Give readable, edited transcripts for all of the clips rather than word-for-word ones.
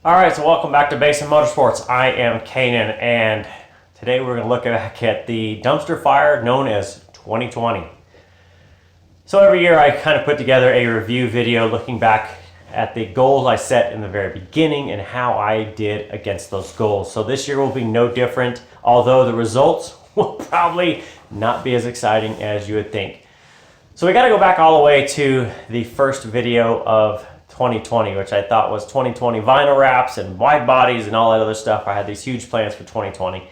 All right, so welcome back to Basin Motorsports. I am Canaan, and today we're going to look back at the dumpster fire known as 2020. So every year I kind of put together a review video looking back at the goals I set in the very beginning and how I did against those goals. So this year will be no different, although the results will probably not be as exciting as you would think. So we got to go back all the way to the first video of 2020, which I thought was 2020 vinyl wraps and wide bodies and all that other stuff. I had these huge plans for 2020,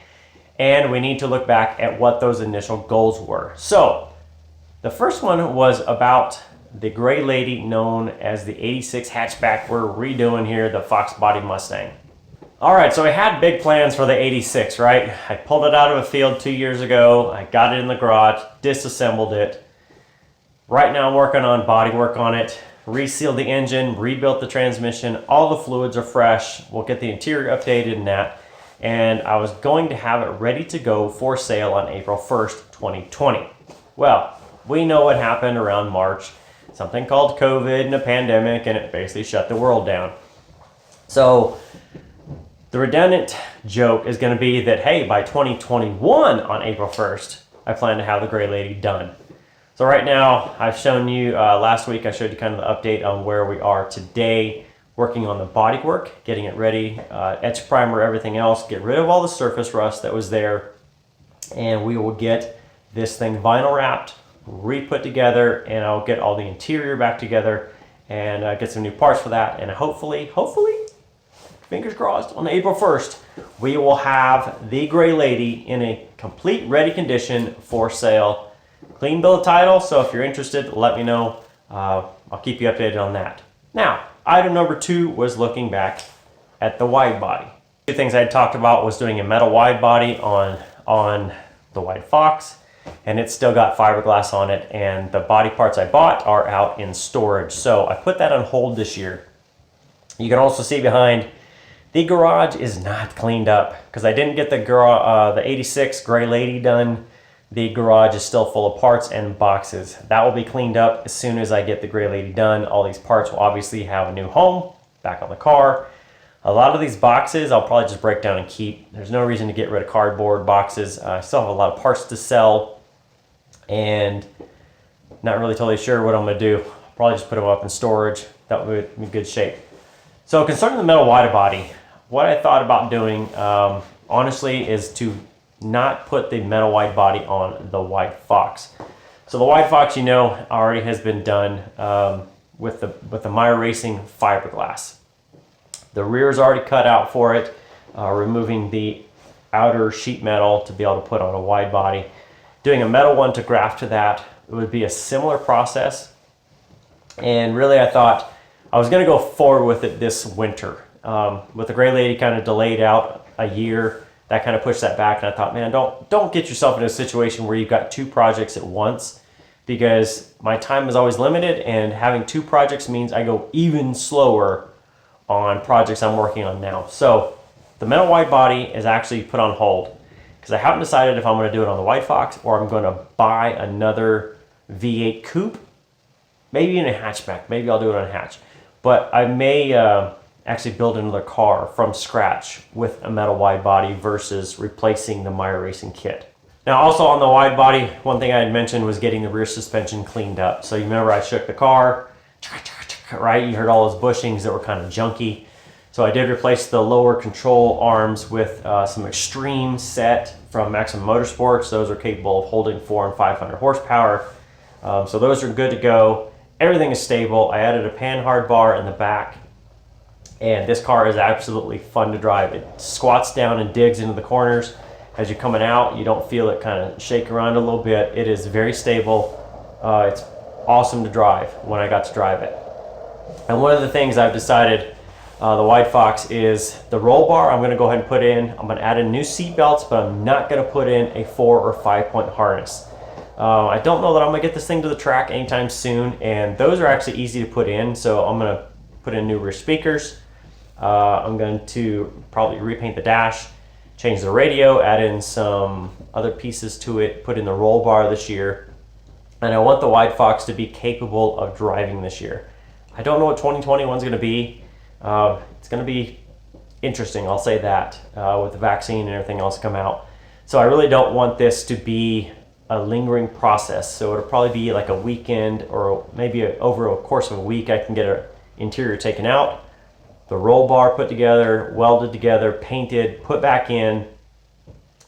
and we need to look back at what those initial goals were. So the first one was about the gray lady known as the 86 hatchback we're redoing here, the Foxbody Mustang. All right, so I had big plans for the 86, right? I pulled it out of a field 2 years ago. I got it in the garage, disassembled it. Right now I'm working on body work on it. Resealed the engine, rebuilt the transmission, all the fluids are fresh. We'll get the interior updated and that. And I was going to have it ready to go for sale on April 1st, 2020. Well, we know what happened around March. Something called COVID and a pandemic, and it basically shut the world down. So the redundant joke is going to be that, hey, by 2021 on April 1st, I plan to have the gray lady done. So right now, I've shown you, last week I showed you kind of the update on where we are today, working on the bodywork, getting it ready, etch primer, everything else, get rid of all the surface rust that was there, and we will get this thing vinyl wrapped, re-put together, and I'll get all the interior back together and get some new parts for that, and hopefully, fingers crossed, on April 1st, we will have the gray lady in a complete ready condition for sale. Clean bill of title, so if you're interested, let me know. I'll keep you updated on that. Now, item number 2 was looking back at the wide body. Two things I had talked about was doing a metal wide body on the WideFox, and it's still got fiberglass on it, and the body parts I bought are out in storage. So I put that on hold this year. You can also see behind, the garage is not cleaned up because I didn't get the 86 gray lady done. The garage is still full of parts and boxes. That will be cleaned up as soon as I get the gray lady done. All these parts will obviously have a new home back on the car. A lot of these boxes I'll probably just break down and keep. There's no reason to get rid of cardboard boxes. I still have a lot of parts to sell and not really totally sure what I'm gonna do. I'll probably just put them up in storage. That would be in good shape. So concerning the metal wide body, what I thought about doing honestly is to not put the metal wide body on the WideFox. So the WideFox, you know, already has been done with the Meyer Racing fiberglass. The rear is already cut out for it, removing the outer sheet metal to be able to put on a wide body. Doing a metal one to graft to that, it would be a similar process. And really I thought I was gonna go forward with it this winter. With the gray lady kind of delayed out a year, that kind of pushed that back, and I thought, man, don't get yourself in a situation where you've got 2 projects at once, because my time is always limited, and having 2 projects means I go even slower on projects I'm working on now. So the metal wide body is actually put on hold because I haven't decided if I'm going to do it on the WideFox or I'm going to buy another V8 coupe, maybe in a hatchback. Maybe I'll do it on a hatch, but I may actually build another car from scratch with a metal wide body versus replacing the Meyer Racing kit. Now also on the wide body, one thing I had mentioned was getting the rear suspension cleaned up. So you remember I shook the car, right? You heard all those bushings that were kind of junky. So I did replace the lower control arms with some Extreme set from Basin Motorsports. Those are capable of holding 400 and 500 horsepower. So those are good to go. Everything is stable. I added a panhard bar in the back. And this car is absolutely fun to drive. It squats down and digs into the corners. As you're coming out, you don't feel it kind of shake around a little bit. It is very stable. It's awesome to drive when I got to drive it. And one of the things I've decided, the WideFox, is the roll bar I'm gonna go ahead and put in. I'm gonna add in new seat belts, but I'm not gonna put in a 4 or 5 point harness. I don't know that I'm gonna get this thing to the track anytime soon, and those are actually easy to put in. So I'm gonna put in new rear speakers. I'm going to probably repaint the dash, change the radio, add in some other pieces to it, put in the roll bar this year. And I want the WideFox to be capable of driving this year. I don't know what 2021 is going to be. It's going to be interesting, I'll say that, with the vaccine and everything else come out. So I really don't want this to be a lingering process. So it'll probably be like a weekend, or maybe over a course of a week I can get an interior taken out, the roll bar put together, welded together, painted, put back in,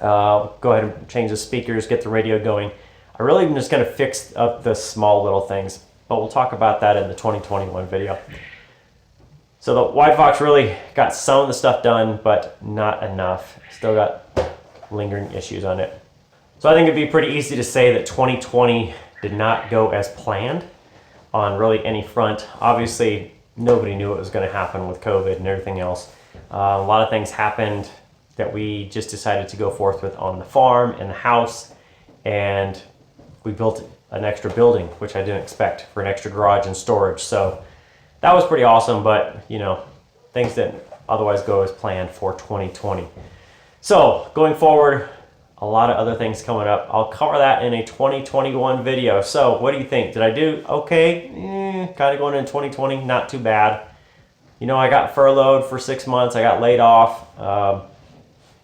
go ahead and change the speakers, get the radio going. I really am just going to fix up the small little things, but we'll talk about that in the 2021 video. So the WideFox really got some of the stuff done, but not enough. Still got lingering issues on it. So I think it'd be pretty easy to say that 2020 did not go as planned on really any front. Obviously, nobody knew what was going to happen with COVID and everything else. A lot of things happened that we just decided to go forth with on the farm and the house, and we built an extra building, which I didn't expect, for an extra garage and storage. So that was pretty awesome, but you know, things didn't otherwise go as planned for 2020. So going forward, a lot of other things coming up. I'll cover that in a 2021 video. So what do you think? Did I do okay? Kind of going into 2020, not too bad. You know, I got furloughed for 6 months. I got laid off.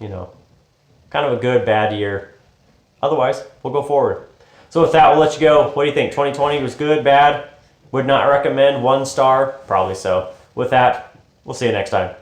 You know, kind of a good, bad year. Otherwise, we'll go forward. So with that, we'll let you go. What do you think? 2020 was good, bad? Would not recommend, 1 star? Probably so. With that, we'll see you next time.